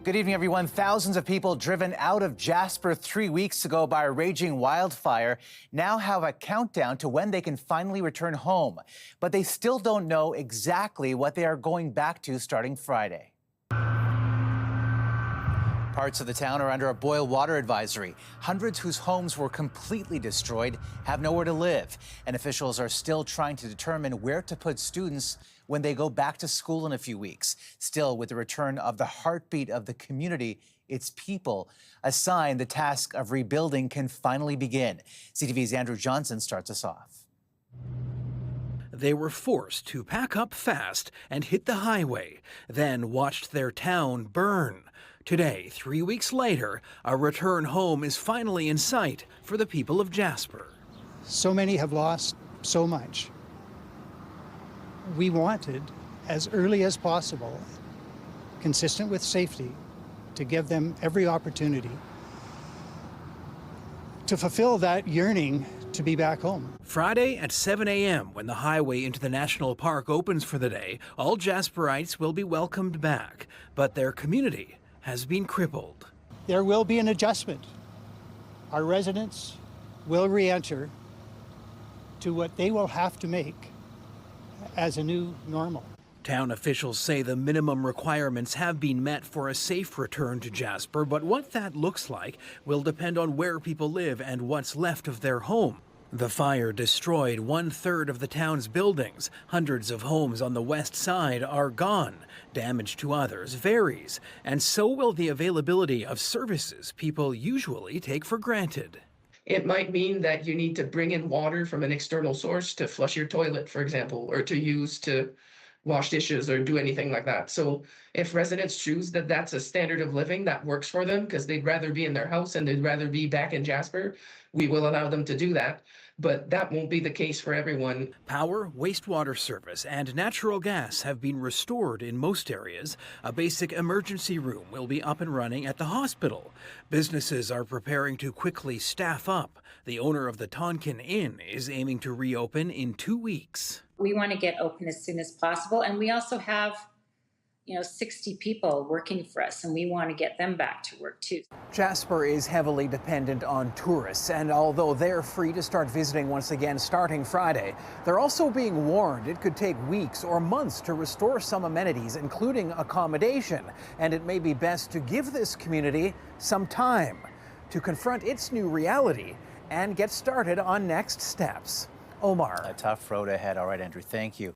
Good evening, everyone. Thousands of people driven out of Jasper 3 weeks ago by a raging wildfire now have a countdown to when they can finally return home. But they still don't know exactly what they are going back to starting Friday. Parts of the town are under a boil water advisory. Hundreds whose homes were completely destroyed have nowhere to live. And officials are still trying to determine where to put students when they go back to school in a few weeks. Still, with the return of the heartbeat of the community, its people, a sign the task of rebuilding can finally begin. CTV's Andrew Johnson starts us off. They were forced to pack up fast and hit the highway, then watched their town burn. Today, 3 weeks later, a return home is finally in sight for the people of Jasper. So many have lost so much. We wanted, as early as possible, consistent with safety, to give them every opportunity to fulfill that yearning to be back home. Friday at 7 a.m., when the highway into the national park opens for the day, all Jasperites will be welcomed back, but their community has been crippled. There will be an adjustment. Our residents will re-enter to what they will have to make as a new normal. Town officials say the minimum requirements have been met for a safe return to Jasper, but what that looks like will depend on where people live and what's left of their home. The fire destroyed 1/3 of the town's buildings. Hundreds of homes on the west side are gone. Damage to others varies, and so will the availability of services people usually take for granted. It might mean that you need to bring in water from an external source to flush your toilet, for example, or to use to wash dishes or do anything like that. So if residents choose that that's a standard of living that works for them because they'd rather be in their house and they'd rather be back in Jasper, we will allow them to do that. But that won't be the case for everyone. Power, wastewater service, and natural gas have been restored in most areas. A basic emergency room will be up and running at the hospital. Businesses are preparing to quickly staff up. The owner of the Tonkin Inn is aiming to reopen in 2 weeks. We want to get open as soon as possible, and we also have 60 people working for us, and we want to get them back to work too. Jasper is heavily dependent on tourists, and although they're free to start visiting once again starting Friday, they're also being warned it could take weeks or months to restore some amenities, including accommodation, and it may be best to give this community some time to confront its new reality and get started on next steps. Omar. A tough road ahead. All right, Andrew, thank you.